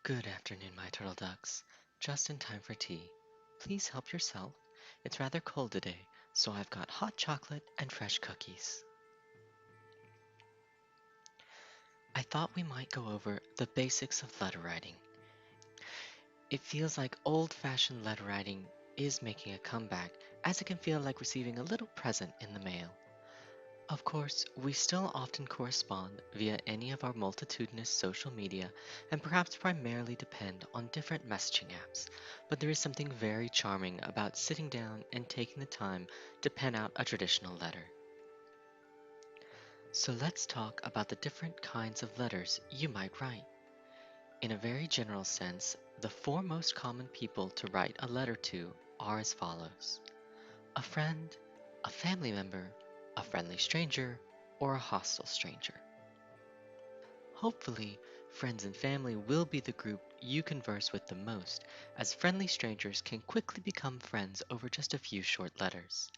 Good afternoon, my turtle ducks. Just in time for tea. Please help yourself. It's rather cold today, so I've got hot chocolate and fresh cookies. I thought we might go over the basics of letter writing. It feels like old-fashioned letter writing is making a comeback, as it can feel like receiving a little present in the mail. Of course, we still often correspond via any of our multitudinous social media and perhaps primarily depend on different messaging apps, but there is something very charming about sitting down and taking the time to pen out a traditional letter. So let's talk about the different kinds of letters you might write. In a very general sense, the four most common people to write a letter to are as follows: a friend, a family member, a friendly stranger, or a hostile stranger. Hopefully, friends and family will be the group you converse with the most, as friendly strangers can quickly become friends over just a few short letters.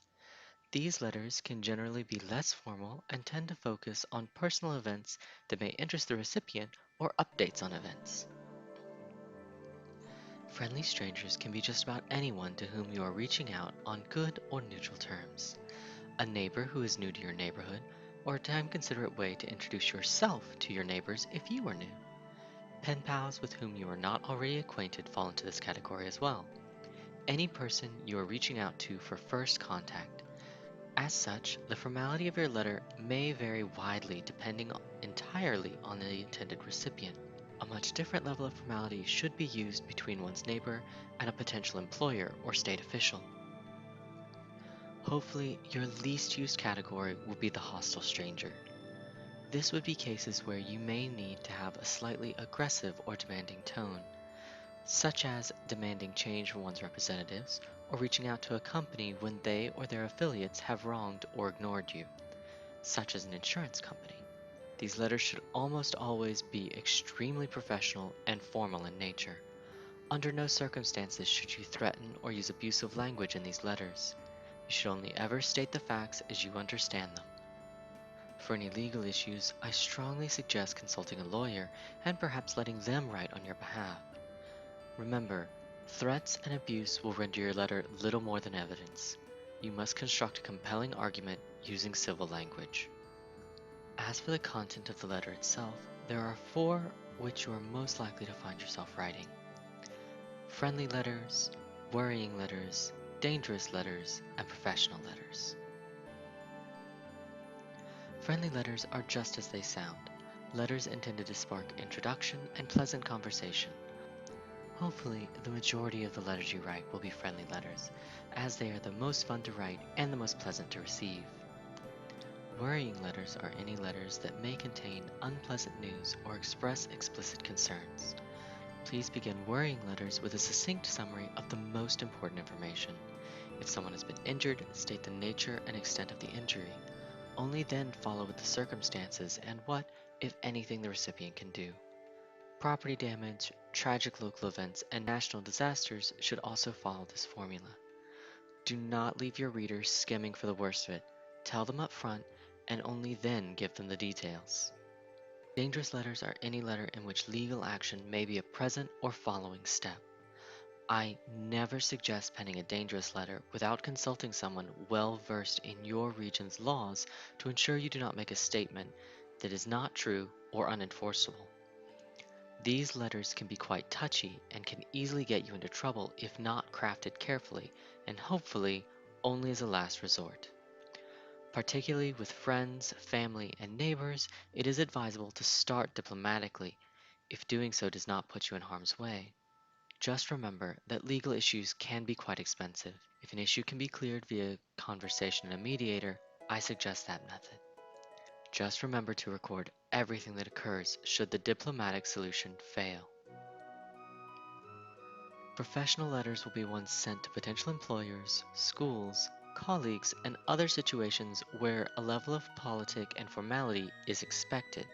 These letters can generally be less formal and tend to focus on personal events that may interest the recipient or updates on events. Friendly strangers can be just about anyone to whom you are reaching out on good or neutral terms. A neighbor who is new to your neighborhood, or a time considerate way to introduce yourself to your neighbors if you are new. Pen pals with whom you are not already acquainted fall into this category as well. Any person you are reaching out to for first contact. As such, the formality of your letter may vary widely depending entirely on the intended recipient. A much different level of formality should be used between one's neighbor and a potential employer or state official. Hopefully, your least used category will be the hostile stranger. This would be cases where you may need to have a slightly aggressive or demanding tone, such as demanding change from one's representatives or reaching out to a company when they or their affiliates have wronged or ignored you, such as an insurance company. These letters should almost always be extremely professional and formal in nature. Under no circumstances should you threaten or use abusive language in these letters. You should only ever state the facts as you understand them. For any legal issues, I strongly suggest consulting a lawyer and perhaps letting them write on your behalf. Remember, threats and abuse will render your letter little more than evidence. You must construct a compelling argument using civil language. As for the content of the letter itself, there are four which you are most likely to find yourself writing: friendly letters, worrying letters, dangerous letters, and professional letters. Friendly letters are just as they sound, letters intended to spark introduction and pleasant conversation. Hopefully, the majority of the letters you write will be friendly letters, as they are the most fun to write and the most pleasant to receive. Worrying letters are any letters that may contain unpleasant news or express explicit concerns. Please begin worrying letters with a succinct summary of the most important information. If someone has been injured, state the nature and extent of the injury. Only then follow with the circumstances and what, if anything, the recipient can do. Property damage, tragic local events, and national disasters should also follow this formula. Do not leave your readers skimming for the worst of it. Tell them up front, and only then give them the details. Dangerous letters are any letter in which legal action may be a present or following step. I never suggest penning a dangerous letter without consulting someone well versed in your region's laws to ensure you do not make a statement that is not true or unenforceable. These letters can be quite touchy and can easily get you into trouble if not crafted carefully and hopefully only as a last resort. Particularly with friends, family, and neighbors, it is advisable to start diplomatically if doing so does not put you in harm's way. Just remember that legal issues can be quite expensive. If an issue can be cleared via conversation and a mediator, I suggest that method. Just remember to record everything that occurs should the diplomatic solution fail. Professional letters will be ones sent to potential employers, schools, colleagues, and other situations where a level of politic and formality is expected.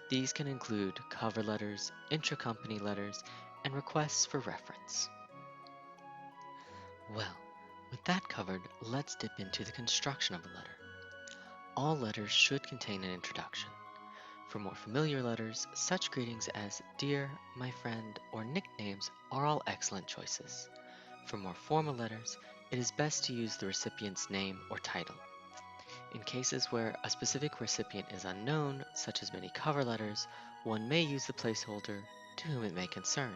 These can include cover letters, intra-company letters, and requests for reference. Well, with that covered, let's dip into the construction of a letter. All letters should contain an introduction. For more familiar letters, such greetings as dear, my friend, or nicknames are all excellent choices. For more formal letters, it is best to use the recipient's name or title. In cases where a specific recipient is unknown, such as many cover letters, one may use the placeholder to whom it may concern.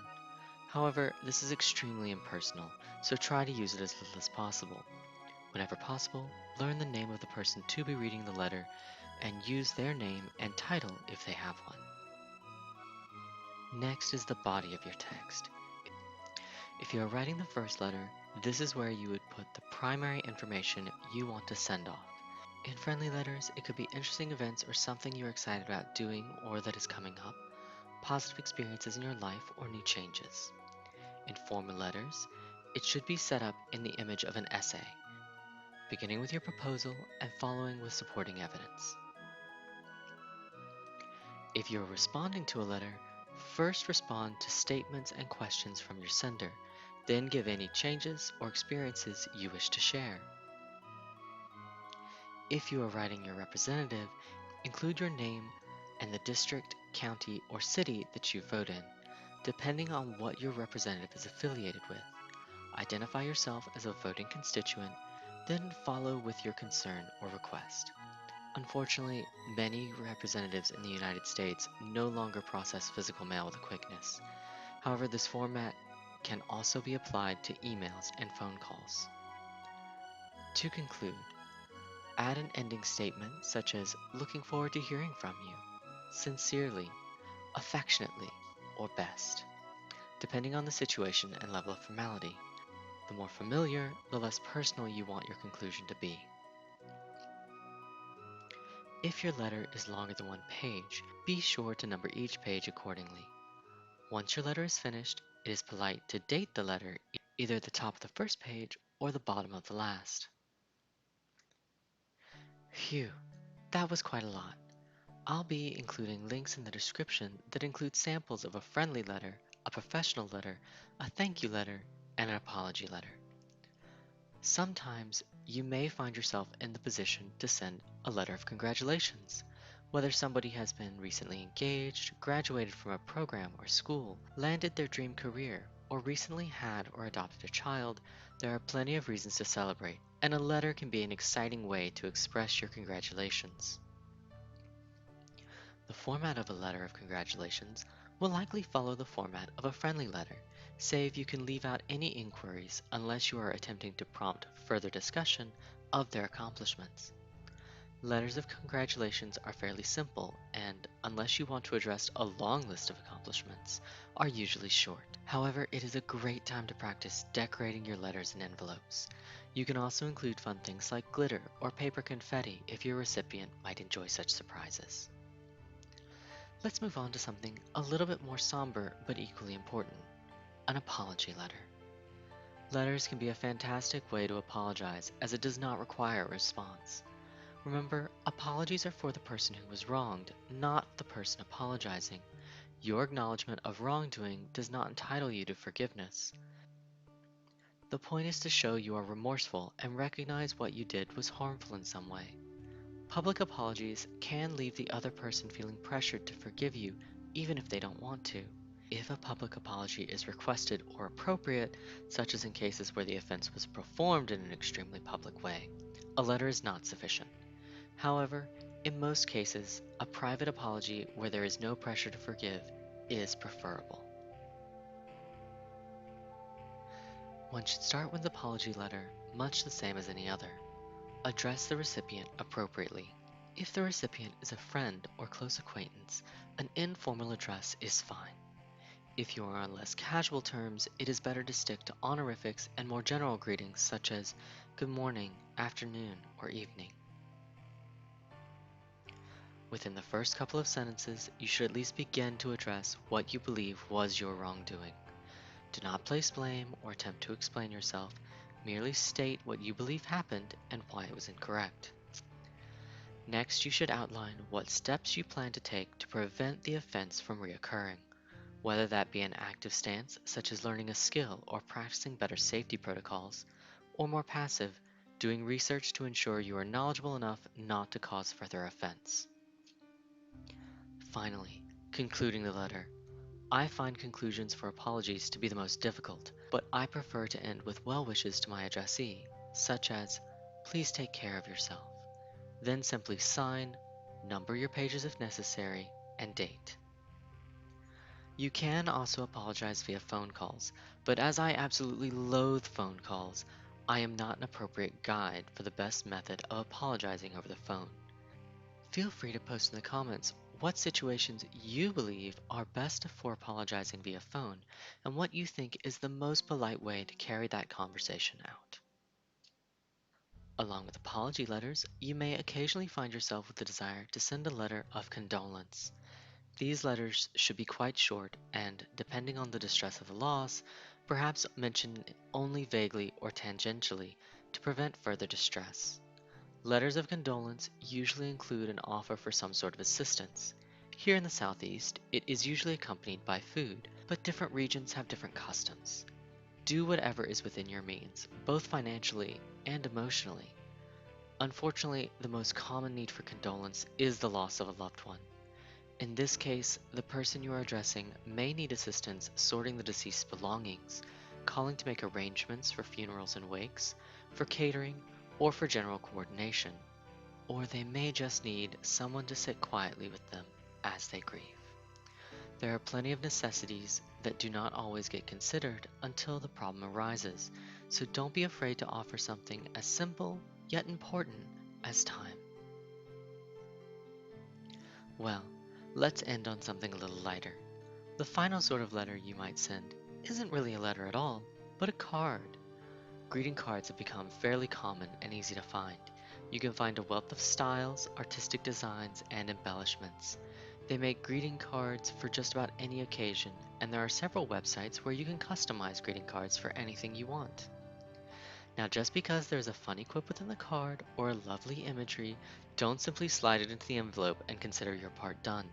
However, this is extremely impersonal, so try to use it as little as possible. Whenever possible, learn the name of the person to be reading the letter and use their name and title if they have one. Next is the body of your text. If you are writing the first letter, this is where you would put the primary information you want to send off. In friendly letters, it could be interesting events or something you're excited about doing or that is coming up, positive experiences in your life, or new changes. In formal letters, it should be set up in the image of an essay, beginning with your proposal and following with supporting evidence. If you're responding to a letter, first respond to statements and questions from your sender, then give any changes or experiences you wish to share. If you are writing your representative, include your name and the district, county, or city that you vote in, depending on what your representative is affiliated with. Identify yourself as a voting constituent, then follow with your concern or request. Unfortunately, many representatives in the United States no longer process physical mail with quickness. However, this format can also be applied to emails and phone calls. To conclude, add an ending statement such as looking forward to hearing from you, sincerely, affectionately, or best, depending on the situation and level of formality. The more familiar, the less personal you want your conclusion to be. If your letter is longer than one page, be sure to number each page accordingly. Once your letter is finished, it is polite to date the letter either at the top of the first page or the bottom of the last. Phew, that was quite a lot. I'll be including links in the description that include samples of a friendly letter, a professional letter, a thank you letter, and an apology letter. Sometimes you may find yourself in the position to send a letter of congratulations. Whether somebody has been recently engaged, graduated from a program or school, landed their dream career, or recently had or adopted a child, there are plenty of reasons to celebrate, and a letter can be an exciting way to express your congratulations. The format of a letter of congratulations will likely follow the format of a friendly letter, save you can leave out any inquiries unless you are attempting to prompt further discussion of their accomplishments. Letters of congratulations are fairly simple and, unless you want to address a long list of accomplishments, are usually short. However, it is a great time to practice decorating your letters and envelopes. You can also include fun things like glitter or paper confetti if your recipient might enjoy such surprises. Let's move on to something a little bit more somber but equally important, an apology letter. Letters can be a fantastic way to apologize as it does not require a response. Remember, apologies are for the person who was wronged, not the person apologizing. Your acknowledgement of wrongdoing does not entitle you to forgiveness. The point is to show you are remorseful and recognize what you did was harmful in some way. Public apologies can leave the other person feeling pressured to forgive you, even if they don't want to. If a public apology is requested or appropriate, such as in cases where the offense was performed in an extremely public way, a letter is not sufficient. However, in most cases, a private apology where there is no pressure to forgive is preferable. One should start with the apology letter much the same as any other. Address the recipient appropriately. If the recipient is a friend or close acquaintance, an informal address is fine. If you are on less casual terms, it is better to stick to honorifics and more general greetings such as good morning, afternoon, or evening. Within the first couple of sentences, you should at least begin to address what you believe was your wrongdoing. Do not place blame or attempt to explain yourself, merely state what you believe happened and why it was incorrect. Next, you should outline what steps you plan to take to prevent the offense from reoccurring, whether that be an active stance such as learning a skill or practicing better safety protocols, or more passive, doing research to ensure you are knowledgeable enough not to cause further offense. Finally, concluding the letter. I find conclusions for apologies to be the most difficult, but I prefer to end with well wishes to my addressee, such as, "Please take care of yourself." Then simply sign, number your pages if necessary, and date. You can also apologize via phone calls, but as I absolutely loathe phone calls, I am not an appropriate guide for the best method of apologizing over the phone. Feel free to post in the comments what situations you believe are best for apologizing via phone and what you think is the most polite way to carry that conversation out. Along with apology letters, you may occasionally find yourself with the desire to send a letter of condolence. These letters should be quite short and, depending on the distress of the loss, perhaps mention only vaguely or tangentially to prevent further distress. Letters of condolence usually include an offer for some sort of assistance. Here in the Southeast, it is usually accompanied by food, but different regions have different customs. Do whatever is within your means, both financially and emotionally. Unfortunately, the most common need for condolence is the loss of a loved one. In this case, the person you are addressing may need assistance sorting the deceased's belongings, calling to make arrangements for funerals and wakes, for catering, or for general coordination. Or they may just need someone to sit quietly with them as they grieve. There are plenty of necessities that do not always get considered until the problem arises, so don't be afraid to offer something as simple yet important as time. Well, let's end on something a little lighter. The final sort of letter you might send isn't really a letter at all, but a card. Greeting cards have become fairly common and easy to find. You can find a wealth of styles, artistic designs, and embellishments. They make greeting cards for just about any occasion, and there are several websites where you can customize greeting cards for anything you want. Now, just because there's a funny quip within the card or a lovely imagery, don't simply slide it into the envelope and consider your part done.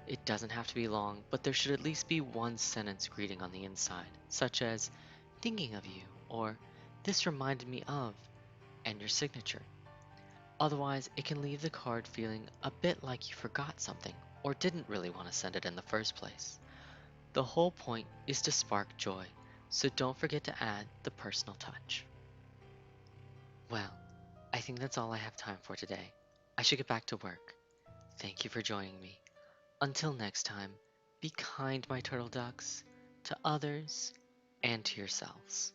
It doesn't have to be long, but there should at least be one sentence greeting on the inside, such as, "Thinking of you," or "This reminded me of," and your signature. Otherwise, it can leave the card feeling a bit like you forgot something or didn't really want to send it in the first place. The whole point is to spark joy, so don't forget to add the personal touch. Well, I think that's all I have time for today. I should get back to work. Thank you for joining me. Until next time, be kind, my turtle ducks, to others and to yourselves.